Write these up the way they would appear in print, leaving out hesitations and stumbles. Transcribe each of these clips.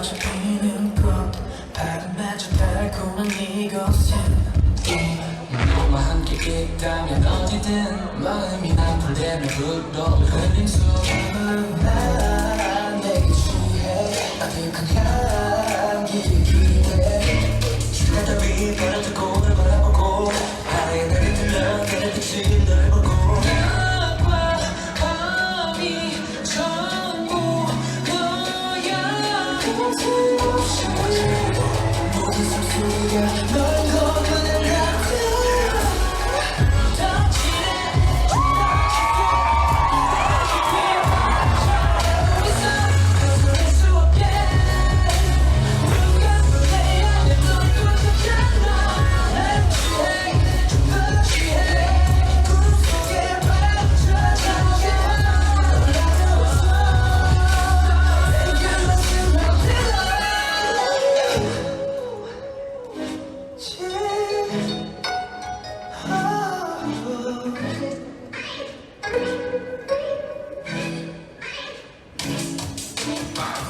잡히는 것 바람마저 달콤한 이곳은 너와 함께 있다면 어디든 마음이 나쁠 때면 불러올 흐림 속에 난 내게 취해 아득한 향기를 기대 주가다 빛바람 듣고 널 바라보고 하얀 날이 들면 그날 빛이 널 보고 낮과 밤이 전부 너야 거침없이 모든 숨소리가 널 거부는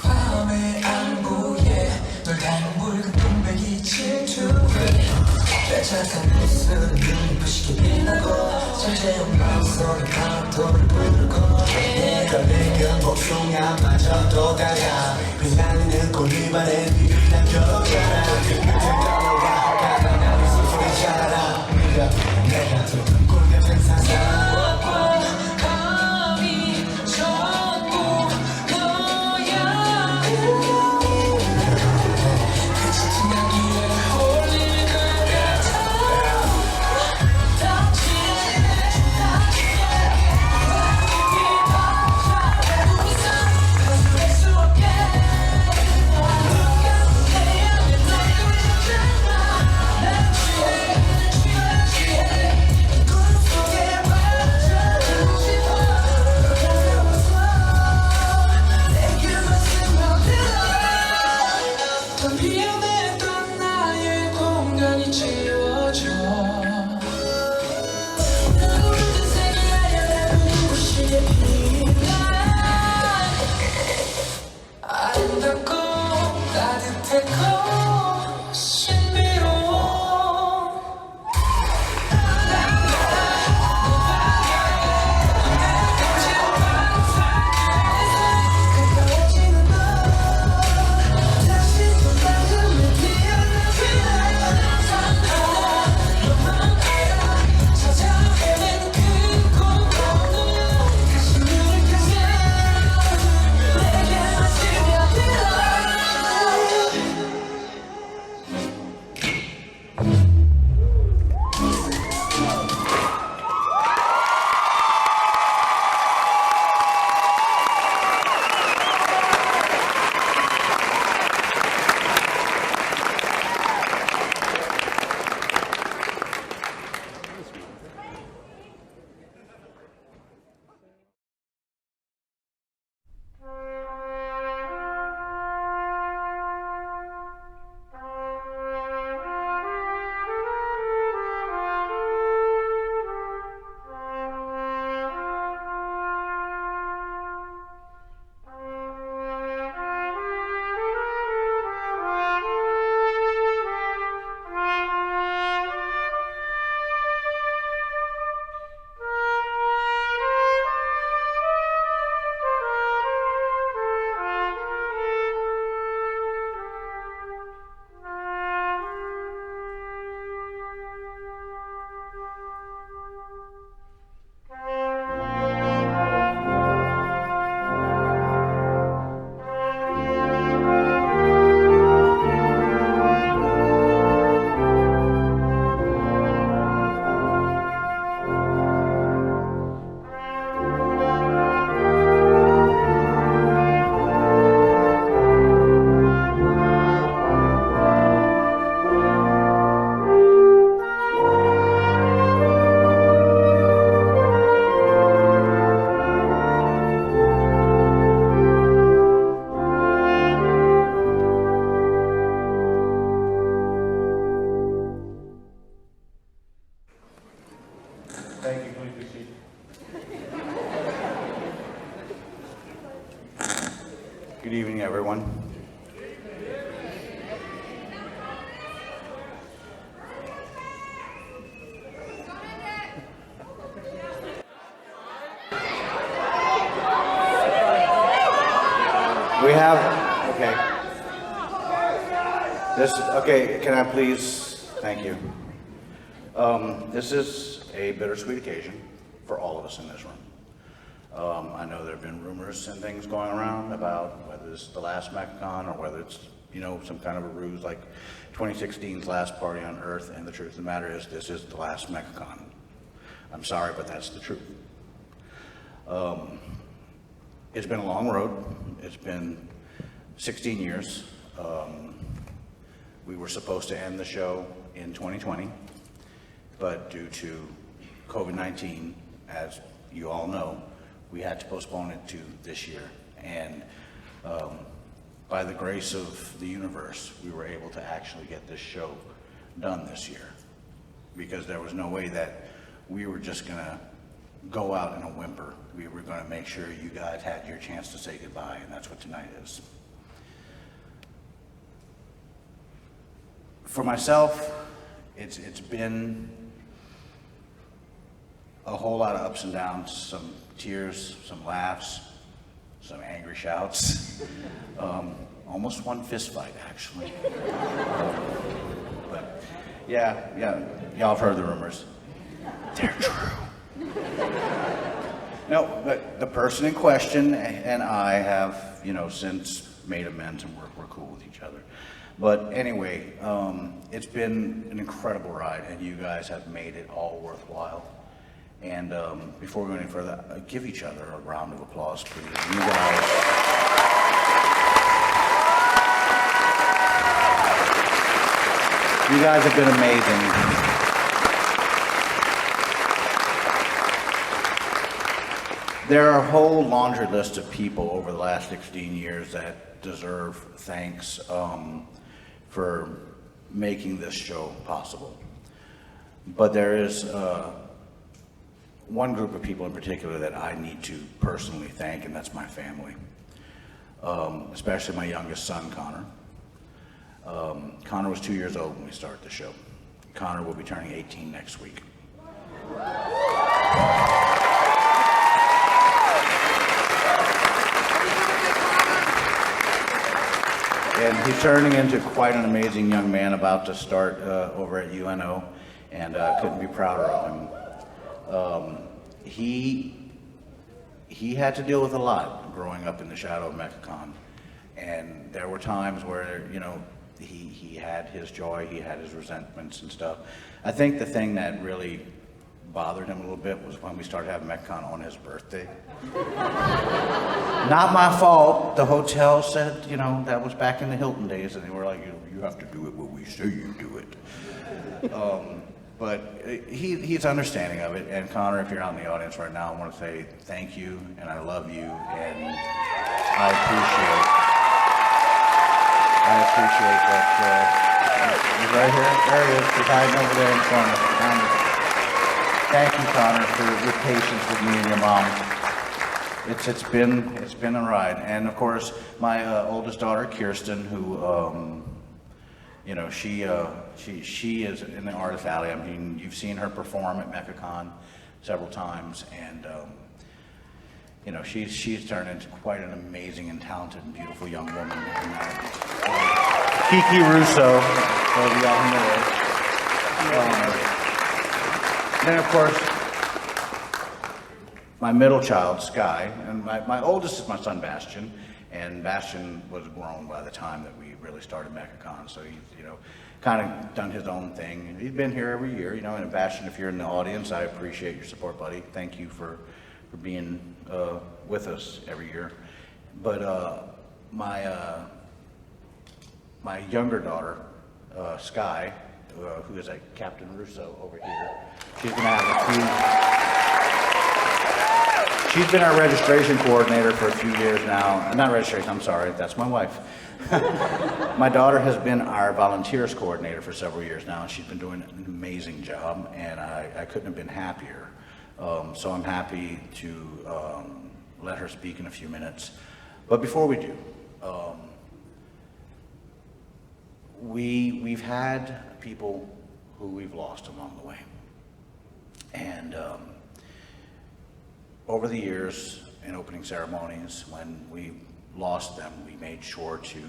밤의 안구에 널 닮은 붉은 동백이 질투해 빼짝한 웃음 눈이 부시게 빛나고 잠재운 마음속에 파도를 부르고 내가 내겐 복숭아마저도 달아 빛나는 꽃잎안에 네를 남겨가라 그때 떠나와 가다 나를 스스로 자라 내가 들은 꿀 같은 상상 비어냈던 나의 공간이 채워져 누구든 색이 아련한 눈부시게 빛나 아름답고 따뜻했고 신비로워 Thank you. Please be seated. Good evening, everyone. We have, okay. Okay, can I please, thank you. This is a bittersweet occasion for all of us in this room. I know there have been rumors and things going around about whether it's the last MechaCon or whether it's, some kind of a ruse like 2016's last party on Earth, and the truth of the matter is this is the last MechaCon. I'm sorry, but that's the truth. It's been a long road. It's been 16 years. We were supposed to end the show in 2020, but due to COVID-19, as you all know, we had to postpone it to this year. And by the grace of the universe, we were able to actually get this show done this year, because there was no way that we were just gonna go out in a whimper. We were gonna make sure you guys had your chance to say goodbye, and that's what tonight is. For myself, it's been a whole lot of ups and downs, some tears, some laughs, some angry shouts, almost one fist fight actually. But yeah, y'all have heard the rumors. They're true. No, but the person in question and I have, since made amends and we're cool with each other. But anyway, it's been an incredible ride, and you guys have made it all worthwhile. And before we go any further, give each other a round of applause, please. You guys have been amazing. There are a whole laundry list of people over the last 16 years that deserve thanks for making this show possible. But there is one group of people in particular that I need to personally thank, and that's my family, especially my youngest son, Connor. Connor was 2 years old when we started the show. Connor will be turning 18 next week. And he's turning into quite an amazing young man, about to start over at UNO, and couldn't be prouder of him. He had to deal with a lot growing up in the shadow of MechaCon, and there were times where he had his joy, he had his resentments and stuff. I think the thing that really bothered him a little bit was when we started having MechaCon on his birthday. Not my fault. The hotel said, that was back in the Hilton days, and they were like, you have to do it when we say you do it. But he's understanding of it. And Connor, if you're out in the audience right now, I want to say thank you, and I love you, and I appreciate that. He's right here. There he is. He's hiding over there in the corner. Thank you, Connor, for your patience with me and your mom. It's been a ride. And of course, my oldest daughter, Kirsten, who she is in the Artist Alley. I mean, you've seen her perform at MechaCon several times, and she's turned into quite an amazing and talented and beautiful young woman. Kiki Russo, for y'all who know her. Then of course, my middle child, Sky, and my oldest is my son, Bastian, and Bastian was grown by the time that we really started MechaCon, so he's, kind of done his own thing. He's been here every year, and Bastian, if you're in the audience, I appreciate your support, buddy. Thank you for being with us every year. But my younger daughter, Sky, who is a Captain Russo over here, she's gonna have a few. She's been our registration coordinator for a few years now. Not registration, I'm sorry, that's my wife. My daughter has been our volunteers coordinator for several years now, and she's been doing an amazing job, and I couldn't have been happier. So I'm happy to let her speak in a few minutes. But before we do, we've had people who we've lost along the way. And over the years in opening ceremonies, when we lost them, we made sure to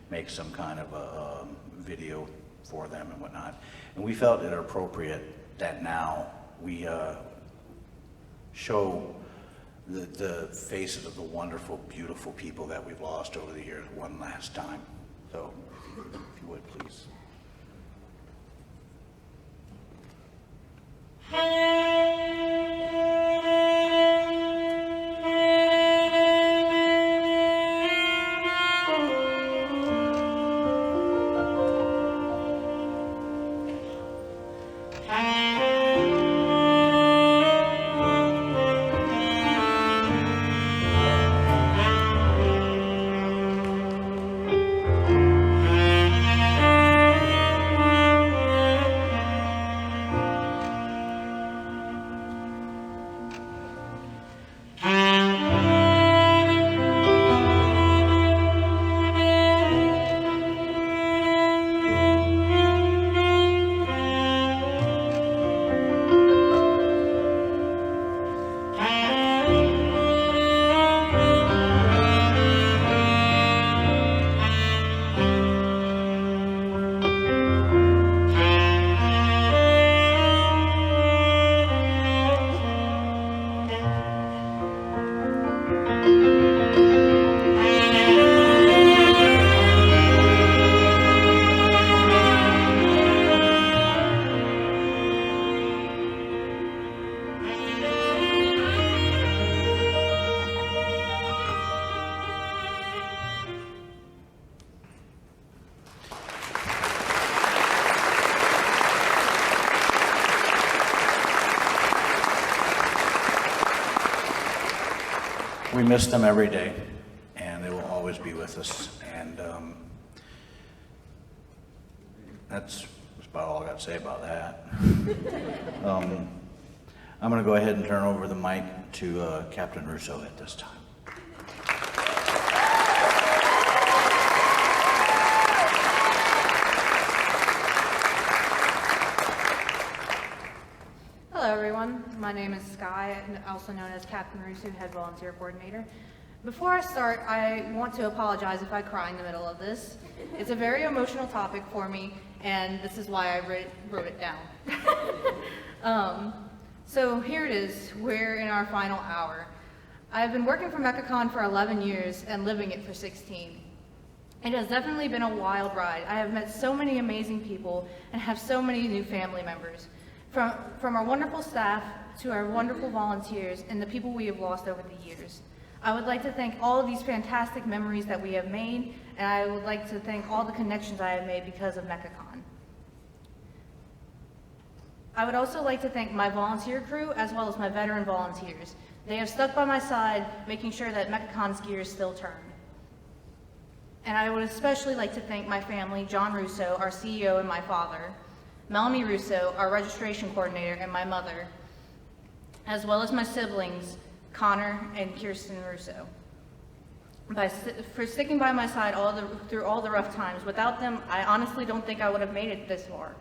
make some kind of a video for them and whatnot. And we felt it appropriate that now we show the faces of the wonderful, beautiful people that we've lost over the years one last time. So, if you would, please. We miss them every day, and they will always be with us. And that's about all I got to say about that. I'm going to go ahead and turn over the mic to Captain Russo at this time. Hello everyone, my name is Sky, also known as Captain Russo, Head Volunteer Coordinator. Before I start, I want to apologize if I cry in the middle of this. It's a very emotional topic for me, and this is why I wrote it down. So here it is, we're in our final hour. I've been working for MechaCon for 11 years and living it for 16. It has definitely been a wild ride. I have met so many amazing people and have so many new family members. From our wonderful staff to our wonderful volunteers and the people we have lost over the years. I would like to thank all of these fantastic memories that we have made, and I would like to thank all the connections I have made because of MechaCon. I would also like to thank my volunteer crew as well as my veteran volunteers. They have stuck by my side, making sure that MechaCon's gears still turn. And I would especially like to thank my family, John Russo, our CEO, and my father, Melanie Russo, our registration coordinator, and my mother, as well as my siblings, Connor and Kirsten Russo, for sticking by my side through all the rough times. Without them, I honestly don't think I would have made it this far.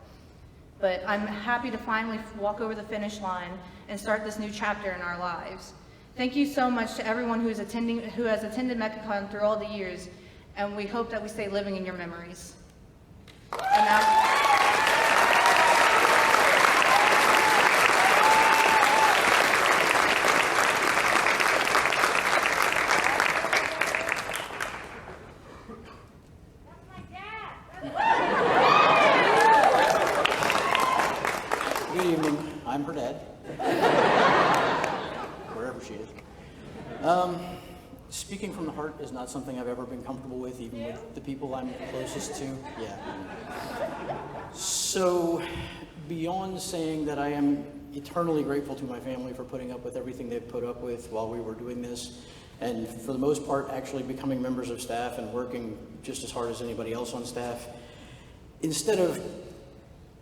But I'm happy to finally walk over the finish line and start this new chapter in our lives. Thank you so much to everyone who has attended MechaCon through all the years, and we hope that we stay living in your memories. And now, Good evening. I'm her dad. Wherever she is. Speaking from the heart is not something I've ever been comfortable with, even with the people I'm closest to. Yeah. So, beyond saying that I am eternally grateful to my family for putting up with everything they've put up with while we were doing this, and for the most part actually becoming members of staff and working just as hard as anybody else on staff, instead of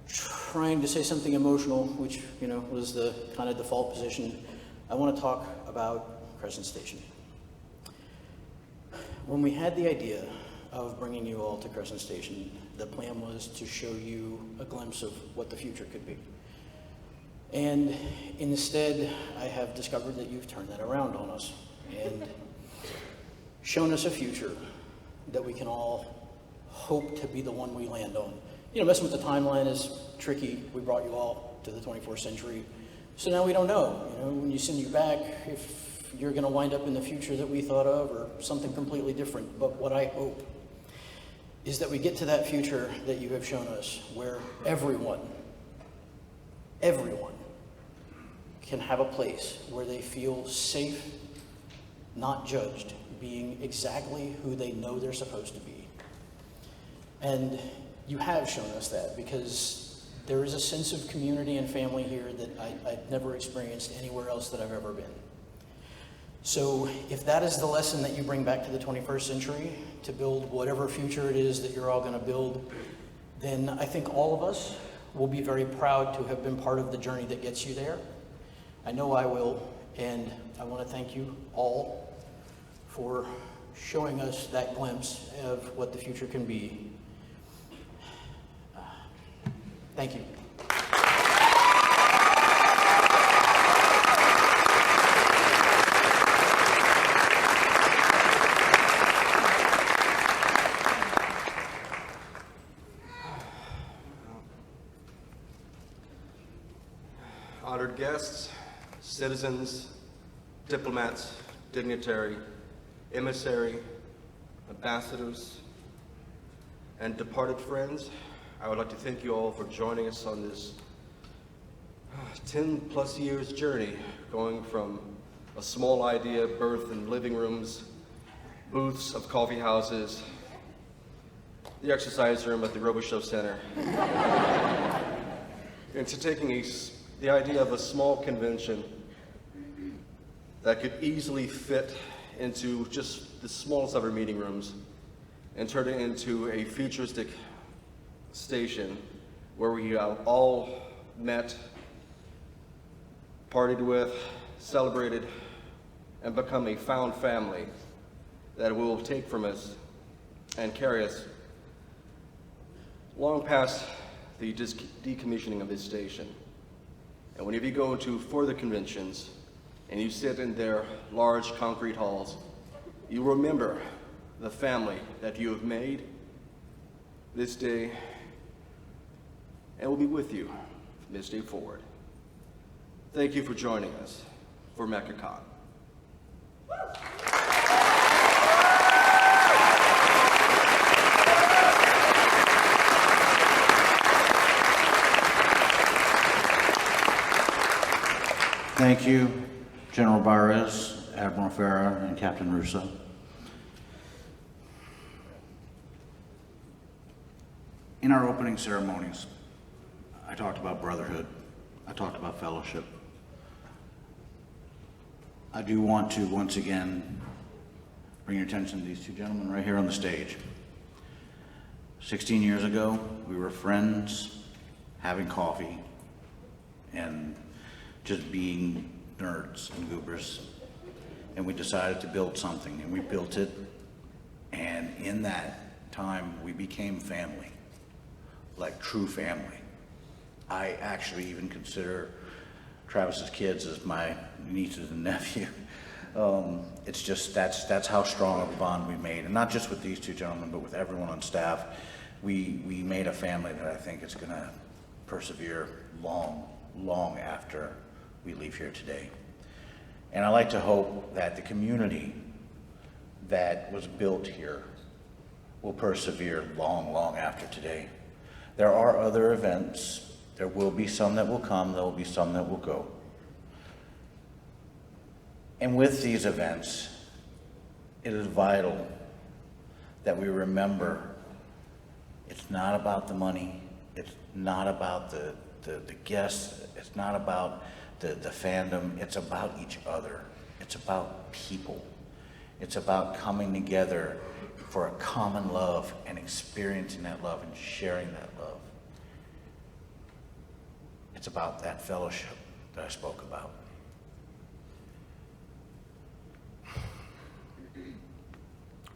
trying to say something emotional, which, you know, was the kind of default position, I want to talk about Crescent Station. When we had the idea of bringing you all to Crescent Station, the plan was to show you a glimpse of what the future could be. And instead, I have discovered that you've turned that around on us. And shown us a future that we can all hope to be the one we land on. You know, messing with the timeline is tricky. We brought you all to the 24th century. So now we don't know, you know, when you send you back, if you're going to wind up in the future that we thought of or something completely different. But what I hope is that we get to that future that you have shown us where everyone can have a place where they feel safe, not judged, being exactly who they know they're supposed to be. And you have shown us that, because there is a sense of community and family here that I've never experienced anywhere else that I've ever been. So if that is the lesson that you bring back to the 21st century, to build whatever future it is that you're all going to build, then I think all of us will be very proud to have been part of the journey that gets you there. I know I will, and I want to thank you all for showing us that glimpse of what the future can be. Thank you. Honored guests, citizens, diplomats, dignitary, emissary, ambassadors, and departed friends, I would like to thank you all for joining us on this 10 plus years journey, going from a small idea birthed in living rooms, booths of coffee houses, the exercise room at the Robichaux Center, into taking the idea of a small convention that could easily fit into just the smallest of our meeting rooms and turn it into a futuristic station where we all met, partied with, celebrated, and become a found family that will take from us and carry us long past the decommissioning of this station. And whenever you go into further conventions and you sit in their large concrete halls, you remember the family that you have made this day, and will be with you from this day forward. Thank you for joining us for MechaCon. Thank you, General Barres, Admiral Farah, and Captain Russo. In our opening ceremonies, I talked about brotherhood. I talked about fellowship. I do want to once again bring your attention to these two gentlemen right here on the stage. 16 years ago, we were friends, having coffee, and just being nerds and goobers. And we decided to build something, and we built it. And in that time, we became family, like true family. I actually even consider Travis's kids as my nieces and nephew. It's just, that's how strong of a bond we made. And not just with these two gentlemen, but with everyone on staff. We made a family that I think is gonna persevere long, long after we leave here today. And I like to hope that the community that was built here will persevere long, long after today. There are other events. There will be some that will come, there will be some that will go. And with these events, it is vital that we remember it's not about the money, it's not about the guests, it's not about the fandom, it's about each other. It's about people. It's about coming together for a common love and experiencing that love and sharing that love. It's about that fellowship that I spoke about.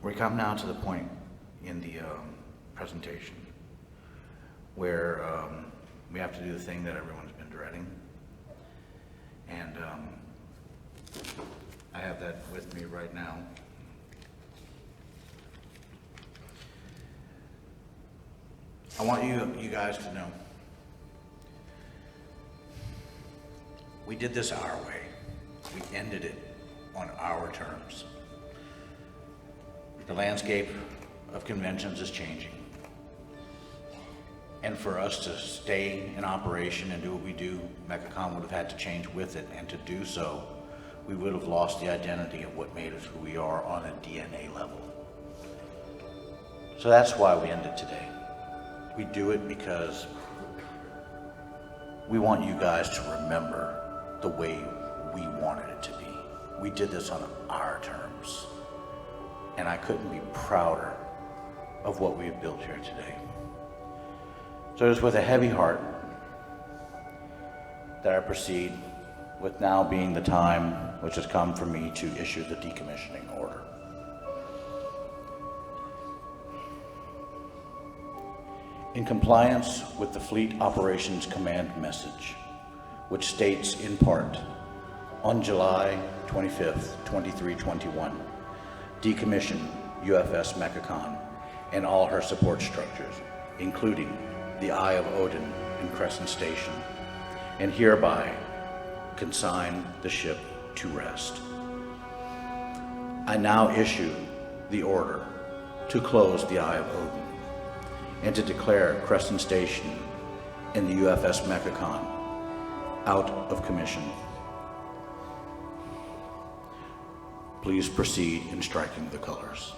We come now to the point in the presentation where we have to do the thing that everyone's been dreading. And I have that with me right now. I want you guys to know, we did this our way. We ended it on our terms. The landscape of conventions is changing. And for us to stay in operation and do what we do, MechaCon would have had to change with it. And to do so, we would have lost the identity of what made us who we are on a DNA level. So that's why we end it today. We do it because we want you guys to remember the way we wanted it to be. We did this on our terms. And I couldn't be prouder of what we've built here today. So it is with a heavy heart that I proceed with now being the time which has come for me to issue the decommissioning order. In compliance with the Fleet Operations Command message, which states in part, on July 25th, 2321, decommission UFS MechaCon and all her support structures, including the Eye of Odin and Crescent Station, and hereby consign the ship to rest. I now issue the order to close the Eye of Odin and to declare Crescent Station and the UFS MechaCon out of commission. Please proceed in striking the colors.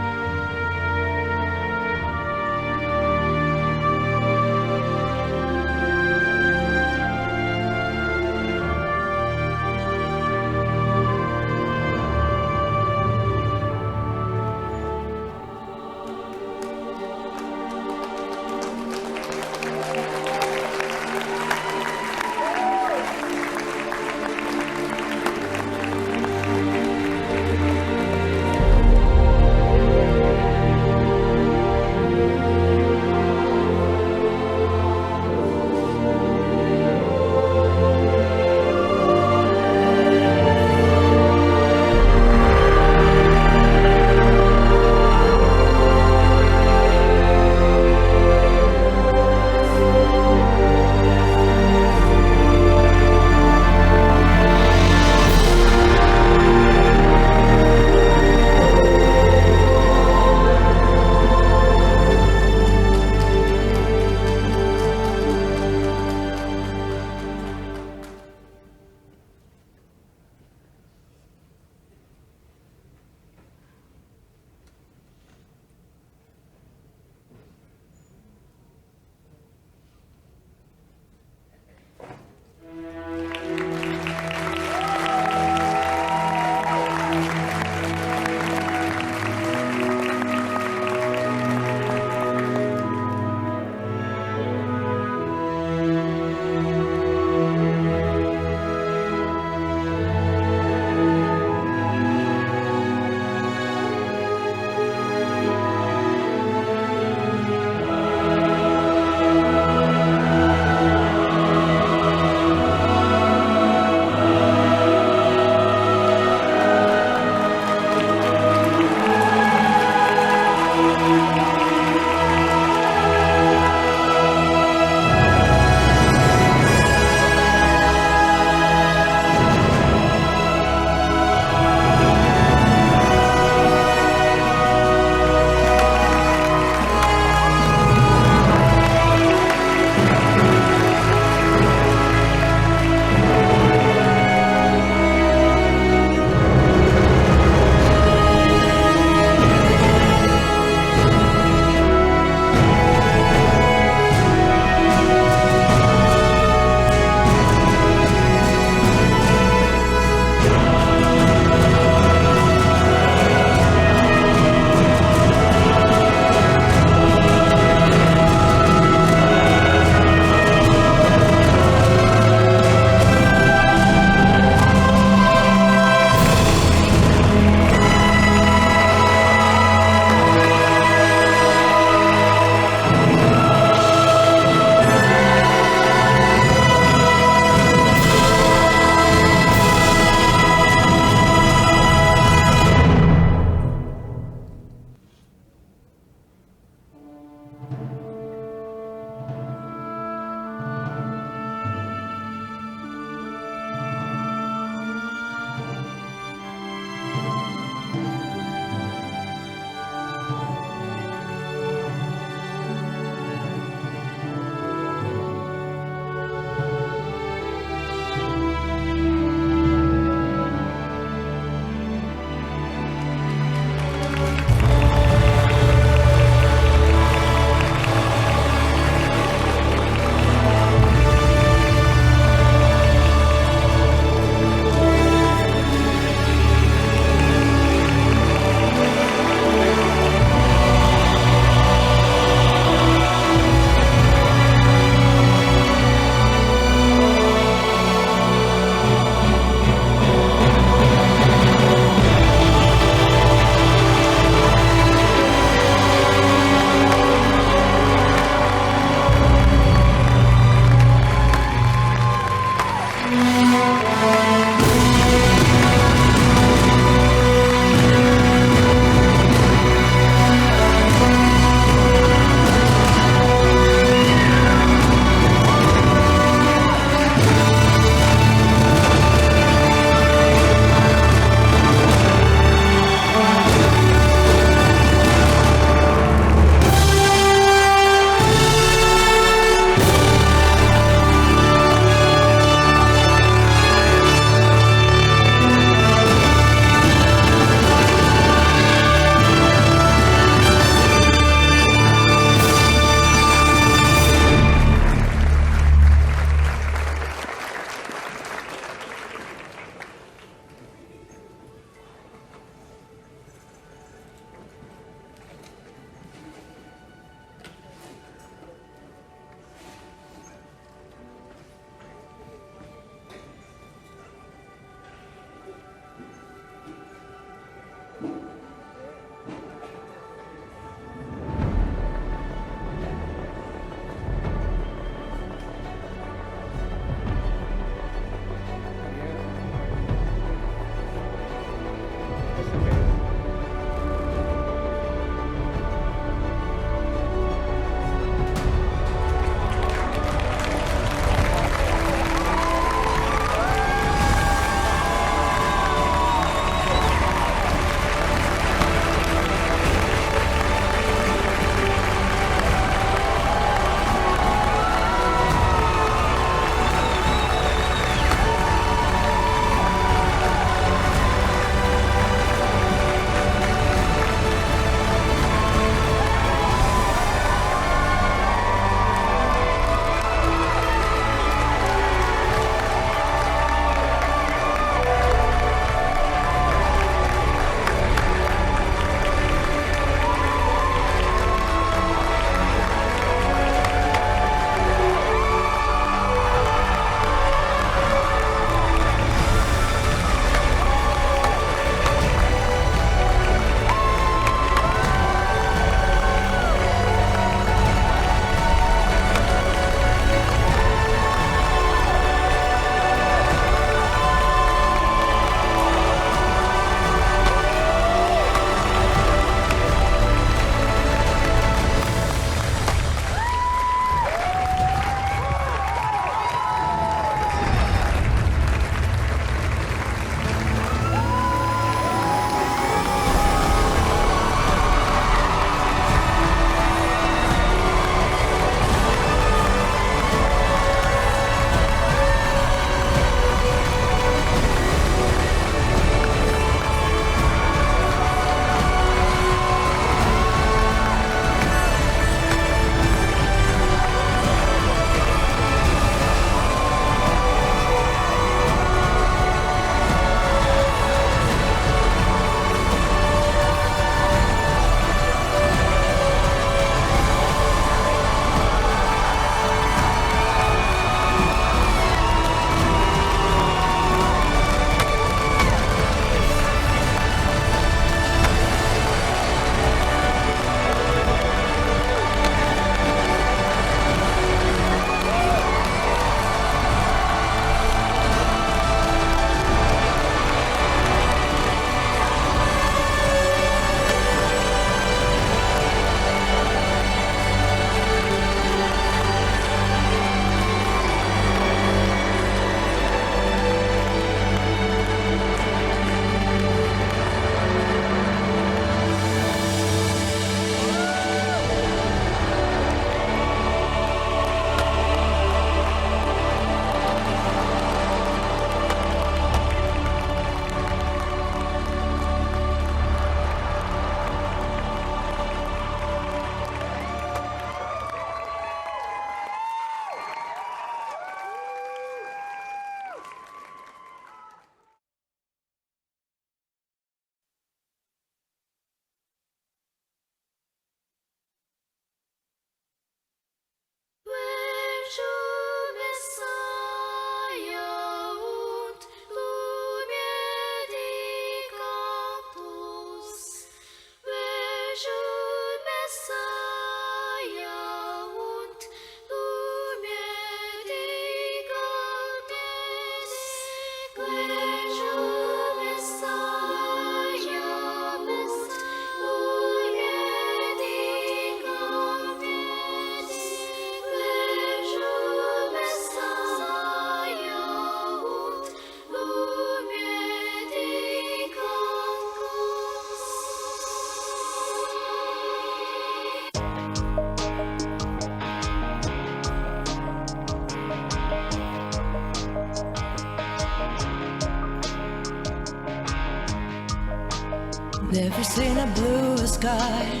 Never seen a bluer sky.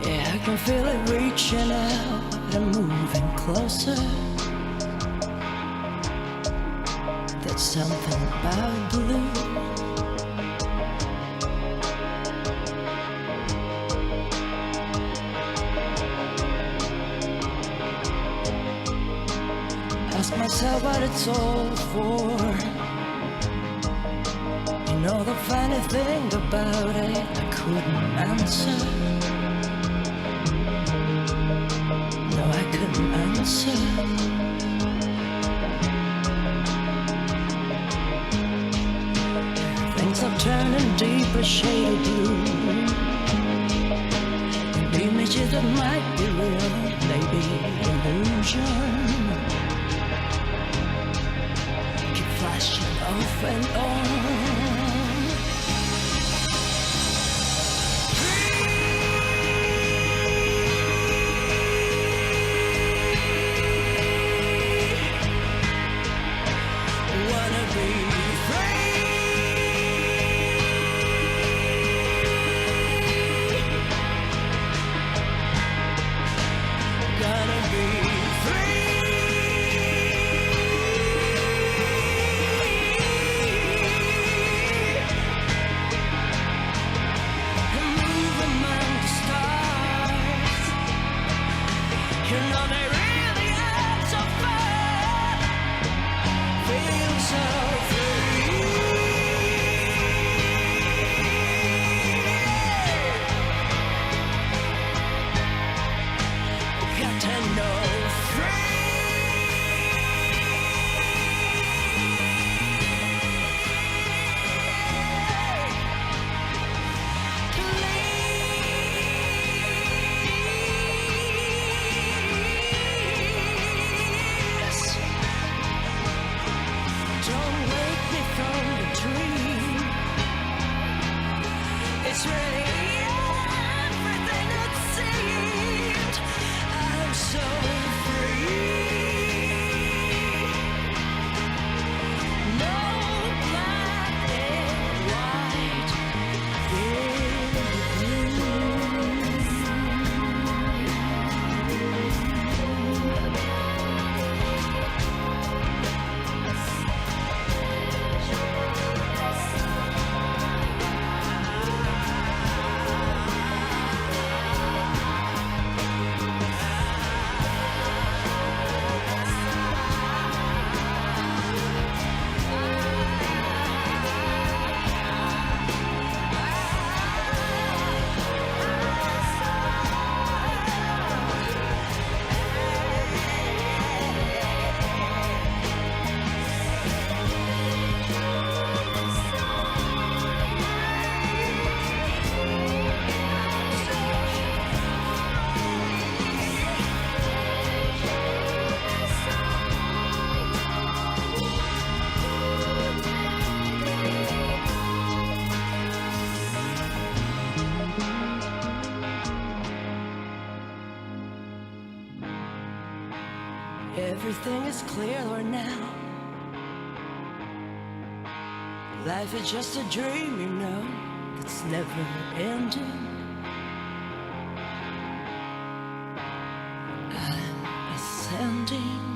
Yeah, I can feel it reaching out and moving closer. There's something about blue. Ask myself what it's all for. You know the funny thing about it, I couldn't answer. No, I couldn't answer. Things are turning deeper shade of blue. And images that might be real, maybe illusion. Flashing off and on. Wanna be free. Gonna be free. You know they really are so fun. Feel so free. Got to know don't wake me from the dream. It's really everything it seemed. I'm so free. No black and white. Everything is clearer now. Life is just a dream, you know, that's never ending. I'm ascending.